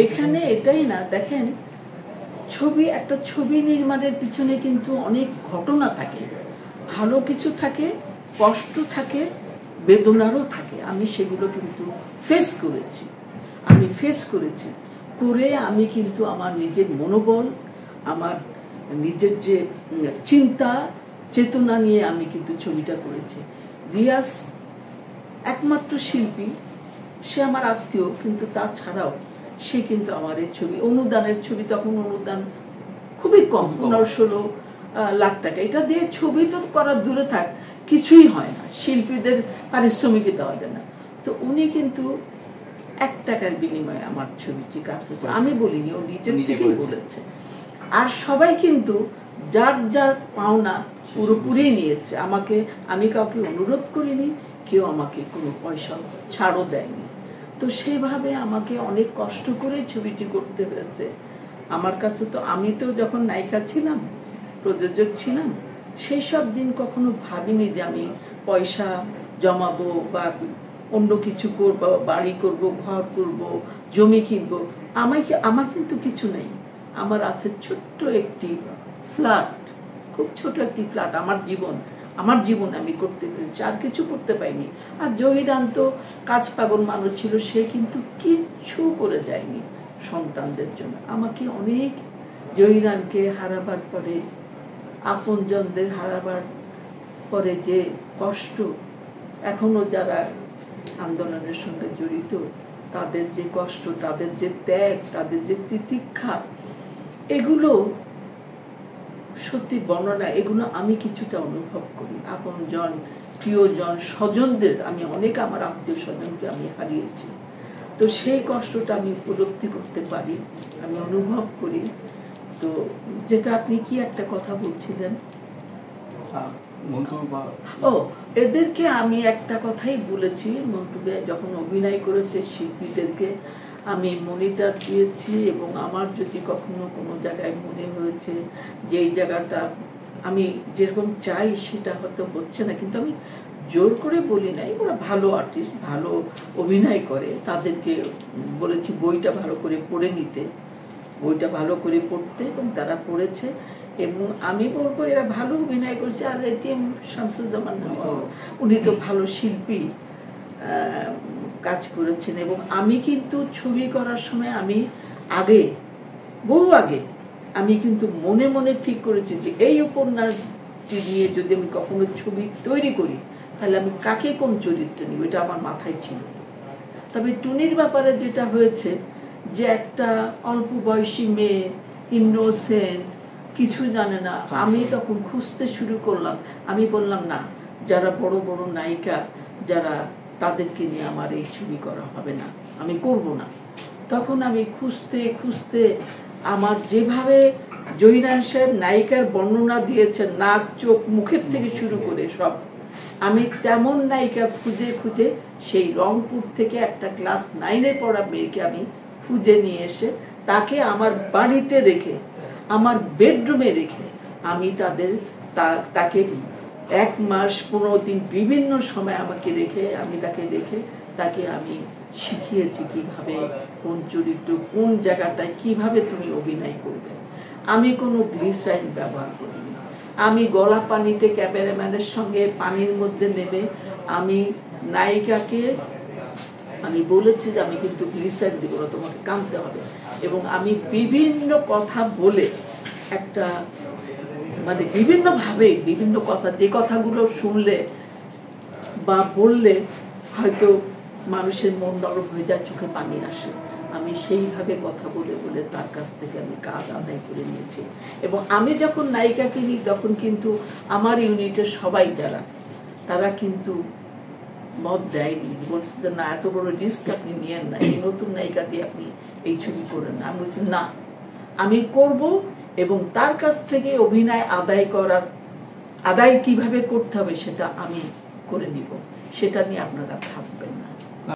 এখানে এটাই না, দেখেন ছবি, একটা ছবি নির্মাণের পিছনে কিন্তু অনেক ঘটনা থাকে, ভালো কিছু থাকে, কষ্ট থাকে, বেদনারও থাকে। আমি সেগুলো কিন্তু ফেস করেছি করে আমি কিন্তু আমার নিজের মনোবল, আমার নিজের যে চিন্তা চেতনা নিয়ে আমি কিন্তু ছবিটা করেছি। রিয়াজ একমাত্র শিল্পী, সে আমার আত্মীয়, কিন্তু তাছাড়াও সে কিন্তু আমার এই ছবি, অনুদানের ছবি, তখন অনুদান খুবই কম, 15-16 লাখ টাকা। এটা দিয়ে ছবি তো করার দূরে থাক, কিছুই হয় না, শিল্পীদের পারিশ্রমিকই দেওয়া যায় না। তো উনি কিন্তু 1 টাকার বিনিময়ে আমার ছবিটি কাজ করছে, আমি বলিনি, ও নিজের থেকেই বলেছে। আর সবাই কিন্তু যার যার পাওনা পুরোপুরি নিয়েছে। আমি কাউকে অনুরোধ করিনি, কেউ আমাকে কোনো পয়সা ছাড়ও দেয়নি। তো সেভাবে আমাকে অনেক কষ্ট করে ছবিটি করতে হয়েছে। আমার কাছে তো, আমি তো যখন নায়িকা ছিলাম, প্রযোজক ছিলাম, সেই সব দিন কখনো ভাবিনি যে আমি পয়সা জমাবো বা অন্য কিছু করবো, বাড়ি করব, ঘর করব, জমি কিনবো। আমার কিন্তু কিছু নেই। আমার আছে ছোট্ট একটি ফ্ল্যাট, খুব ছোট একটি ফ্ল্যাট। আমার জীবন আমি করতে পেরেছি, আর কিছু করতে পাইনি। আর জহিরান তো কাজ পাগল মানুষ ছিল, সে কিন্তু কিচ্ছু করে যায়নি সন্তানদের জন্য। আমাকে অনেক, জহিরানকে হারাবার পরে, আপনজনদের হারাবার পরে যে কষ্ট, এখনো যারা আন্দোলনের সঙ্গে জড়িত, তাদের যে কষ্ট, তাদের যে ত্যাগ, তাদের যে তিতিক্ষা, এগুলো সত্যি বর্ণনা, এগুলো আমি কিছুটা অনুভব করি। আপনজন, প্রিয়জন, স্বজনদের, আমি অনেক আমার আত্মীয় স্বজনকে আমি হারিয়েছি। তো সেই কষ্টটা আমি উপলব্ধি করতে পারি, আমি অনুভব করি। তো যেটা আপনি কি একটা কথা বলছিলেন, এদেরকে আমি একটা কথাই বলেছি, মন্টুকে যখন অভিনয় করেছে শিল্পীদেরকে আমি মনিটর দিয়েছি। এবং আমার যদি কখনো কোনো জায়গায় মনে হয়েছে যে এই জায়গাটা আমি যেরকম চাই সেটা হয়তো হচ্ছে না, কিন্তু আমি জোর করে বলি নাই, ওরা ভালো আর্টিস্ট, ভালো অভিনয় করে, তাদেরকে বলেছি বইটা ভালো করে পড়ে নিতে, বইটা ভালো করে পড়তে, এবং তারা পড়েছে। এবং আমি বলবো এরা ভালো অভিনয় করছে। আর এটিএম শামসুজ্জামান, উনি তো ভালো শিল্পী, কাজ করেছেন। এবং আমি কিন্তু ছবি করার সময় আমি বহু আগে আমি কিন্তু মনে মনে ঠিক করেছি যে এই উপন্যাসটি নিয়ে যদি আমি কখনো ছবি তৈরি করি, তাহলে আমি কাকে কোন চরিত্রে নিব, এটা আমার মাথায় ছিল। তবে টুনির ব্যাপারে যেটা হয়েছে, যে একটা অল্প বয়সী মেয়ে, ইনোসেন্ট, কিছু জানে না, আমি তখন খুঁজতে শুরু করলাম। আমি বললাম না, যারা বড় বড় নায়িকা যারা, তাদেরকে নিয়ে আমার এই ছবি করা হবে না, আমি করব না। তখন আমি খুঁজতে আমার যেভাবে জহিরান সাহেব নায়িকার বর্ণনা দিয়েছেন, নাক চোখ মুখের থেকে শুরু করে সব, আমি তেমন নায়িকা খুঁজে সেই রংপুর থেকে একটা ক্লাস 9-এ পড়া মেয়েকে আমি খুঁজে নিয়ে এসে তাকে আমার বাড়িতে রেখে, আমার বেডরুমে রেখে, আমি তাকে 1 মাস 15 দিন বিভিন্ন সময় আমাকে রেখে, তাকে আমি শিখিয়েছি কিভাবে কোন চরিত্র, কোন জায়গাটায় কিভাবে তুমি অভিনয় করবে। আমি কোনো গ্লিসারিন ব্যবহার করিনি। আমি গলা পানিতে ক্যামেরাম্যানের সঙ্গে পানির মধ্যে নেমে আমি নায়িকাকে আমি বলেছি যে আমি কিন্তু গ্লিসারিন দিব না, তোমাকে কাঁদতে হবে। এবং আমি বিভিন্ন কথা বলে একটা, মানে বিভিন্নভাবে বিভিন্ন কথা, যে কথাগুলো শুনলে বা বললে হয়তো মানুষের মন নরম হয়ে যায়, চোখে পানি আসে, আমি সেইভাবে কথা বলে বলে তার কাছ থেকে আমি কাজ আদায় করে নিয়েছি। এবং আমি যখন নায়িকাকে নিই, তখন কিন্তু আমার ইউনিটের সবাই যারা, তারা কিন্তু মত দেয়নি, বলছে যে না, এত বড় রিস্ক আপনি নিয়েন না, এই নতুন নায়িকা দিয়ে আপনি এই ছবি করেন না। আমি বলছি না, আমি করব। এবং তার কাছ থেকে অভিনয় আদায় কিভাবে করতে হবে সেটা আমি করে নিব, সেটা নিয়ে আপনারা ভাববেন না।